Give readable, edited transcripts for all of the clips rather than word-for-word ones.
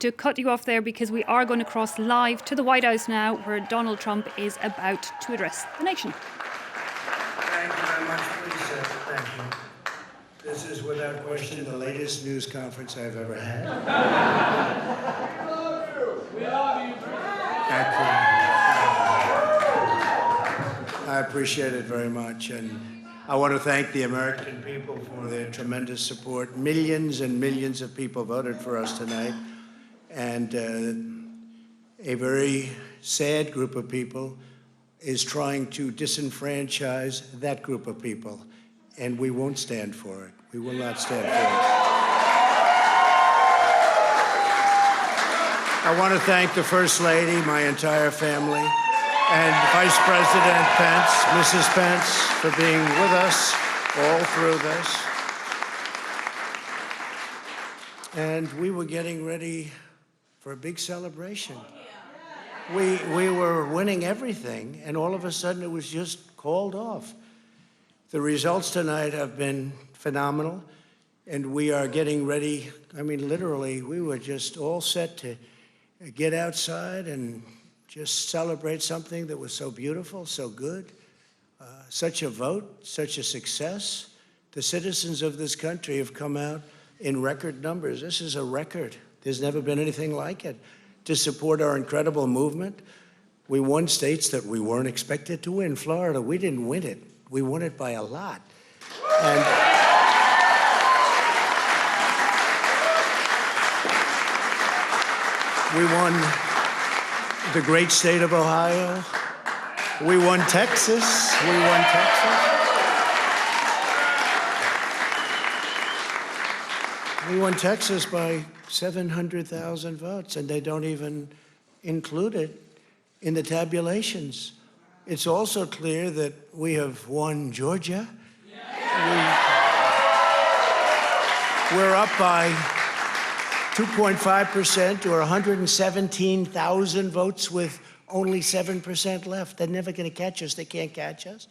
have to cut you off there because we are going to cross live to the White House now, where Donald Trump is about to address the nation. Thank you very much, Lisa. Thank you. This is without question the latest news conference I've ever had. We love you. Thank you. I appreciate it very much, and I want to thank the American people for their tremendous support. Millions and millions of people voted for us tonight, and a very sad group of people is trying to disenfranchise that group of people, and we won't stand for it. We will not stand for it. I want to thank the First Lady, my entire family, and Vice President Pence, Mrs. Pence, for being with us all through this. And we were getting ready for a big celebration. We were winning everything, and all of a sudden it was just called off. The results tonight have been phenomenal, and we are getting ready. I mean, literally, we were just all set to get outside and just celebrate something that was so beautiful, so good, such a vote, such a success. The citizens of this country have come out in record numbers. This is a record. There's never been anything like it, to support our incredible movement. We won states that we weren't expected to win. Florida, we didn't win it. We won it by a lot. And we won the great state of Ohio. We won Texas. We won Texas. We won Texas by 700,000 votes, and they don't even include it in the tabulations. It's also clear that we have won Georgia. We're up by 2.5%, or 117,000 votes with only 7% left. They're never going to catch us. They can't catch us.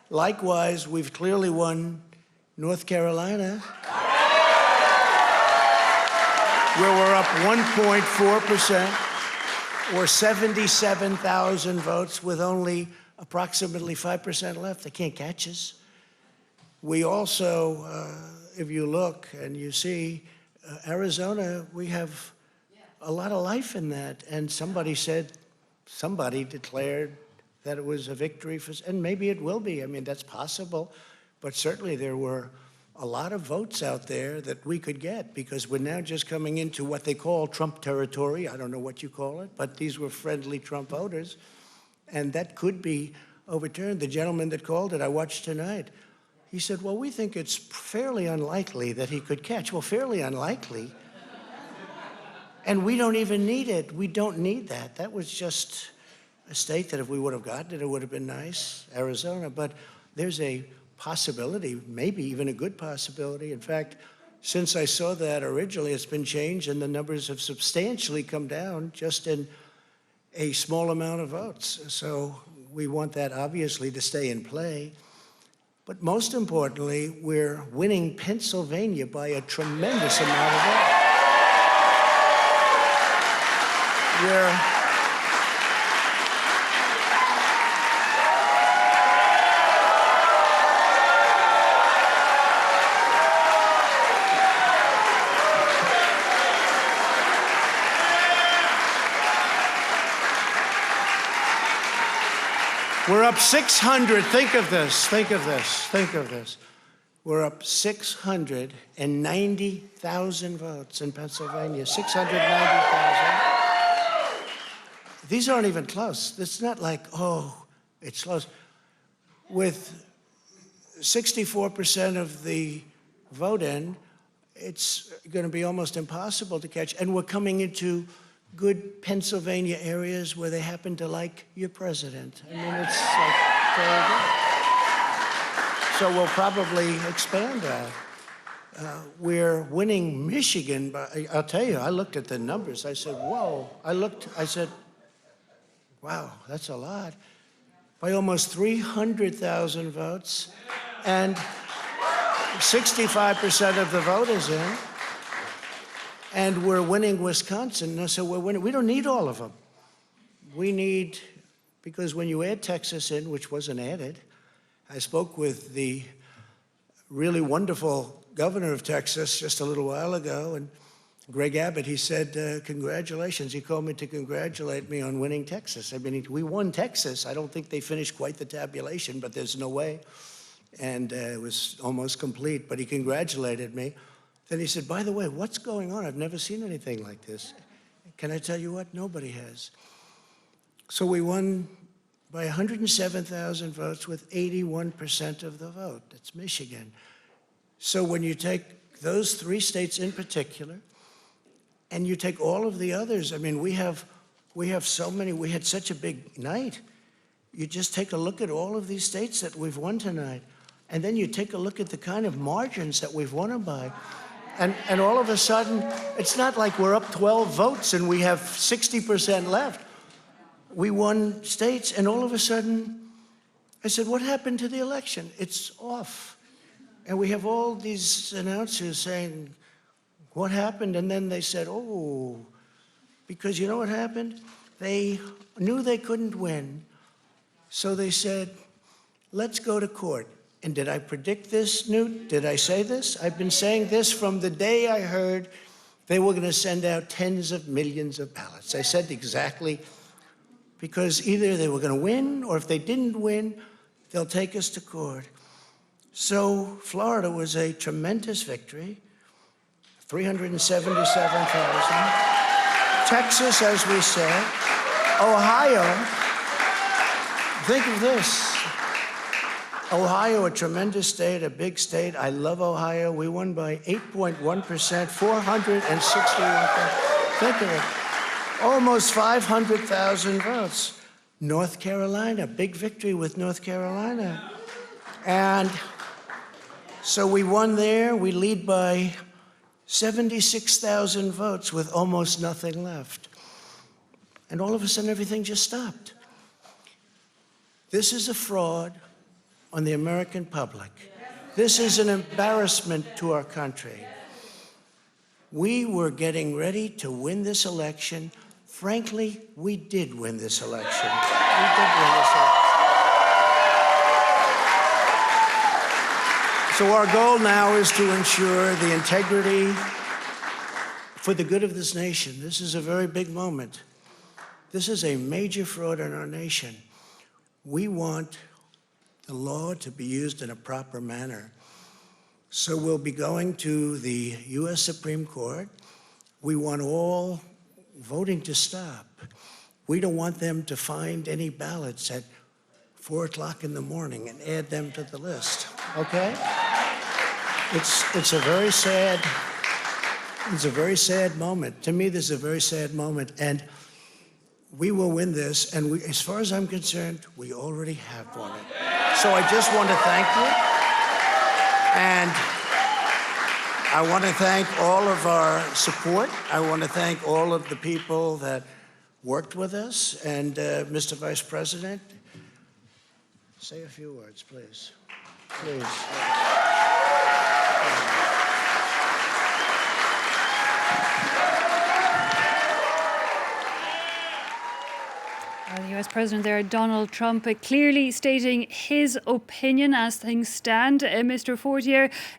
Likewise, we've clearly won North Carolina, where we're up 1.4%, or 77,000 votes with only approximately 5% left. They can't catch us. We also, if you look and you see, Arizona, we have a lot of life in that. And somebody declared that it was a victory for, and maybe it will be. I mean, that's possible. But certainly there were a lot of votes out there that we could get, because we're now just coming into what they call Trump territory. I don't know what you call it, but these were friendly Trump voters, and that could be overturned. The gentleman that called it, I watched tonight, he said, well, we think it's fairly unlikely that he could catch. Well, fairly unlikely. And we don't even need it. We don't need that. That was just a state that if we would have gotten it, it would have been nice, Arizona. But there's a possibility, maybe even a good possibility. In fact, since I saw that originally, it's been changed, and the numbers have substantially come down just in a small amount of votes. So we want that, obviously, to stay in play. But most importantly, we're winning Pennsylvania by a tremendous amount of votes. We're up 600. Think of this. Think of this. Think of this. We're up 690,000 votes in Pennsylvania. 690,000. These aren't even close. It's not like, oh, it's close. With 64% of the vote in, it's going to be almost impossible to catch. And we're coming into good Pennsylvania areas where they happen to like your president. I mean, it's like very good. So we'll probably expand that. We're winning Michigan, but I'll tell you, I looked at the numbers. I said, whoa. I said, wow, that's a lot. By almost 300,000 votes, and 65% of the vote is in. and we're winning Wisconsin. So we're winning. We don't need all of them. We need, because when you add Texas in, which wasn't added, I spoke with the really wonderful governor of Texas just a little while ago, and Greg Abbott, he said, congratulations. He called me to congratulate me on winning Texas. I mean, we won Texas. I don't think they finished quite the tabulation, but there's no way. And it was almost complete, but he congratulated me. Then he said, by the way, what's going on? I've never seen anything like this. Can I tell you what? Nobody has. So we won by 107,000 votes with 81% of the vote. That's Michigan. So when you take those 3 states in particular, and you take all of the others, I mean, we have so many, we had such a big night. You just take a look at all of these states that we've won tonight, and then you take a look at the kind of margins that we've won them by. And all of a sudden, it's not like we're up 12 votes and we have 60% left. We won states, and all of a sudden, I said, what happened to the election? It's off. And we have all these announcers saying, what happened? And then they said, oh, because you know what happened? They knew they couldn't win. So they said, let's go to court. And did I predict this, Newt? Did I say this? I've been saying this from the day I heard they were going to send out tens of millions of ballots. I said exactly, because either they were going to win, or if they didn't win, they'll take us to court. So Florida was a tremendous victory, 377,000. Texas, as we said. Ohio, think of this. Ohio, a tremendous state, a big state. I love Ohio. We won by 8.1%, 461,000. Think of it. Almost 500,000 votes. North Carolina, big victory with North Carolina. And so we won there. We lead by 76,000 votes with almost nothing left. And all of a sudden, everything just stopped. This is a fraud on the American public. This is an embarrassment to our country. We were getting ready to win this election. Frankly, we did win this election. We did win this election. So our goal now is to ensure the integrity for the good of this nation. This is a very big moment. This is a major fraud in our nation. We want the law to be used in a proper manner. So we'll be going to the U.S. Supreme Court. We want all voting to stop. We don't want them to find any ballots at 4 o'clock in the morning and add them to the list, okay? It's a very sad moment. To me, this is a very sad moment, and we will win this, and as far as I'm concerned, we already have won it. So I just want to thank you, and I want to thank all of our support. I want to thank all of the people that worked with us, and Mr. Vice President, say a few words, please. Please. The US President there, Donald Trump, clearly stating his opinion as things stand. Mr. Fortier,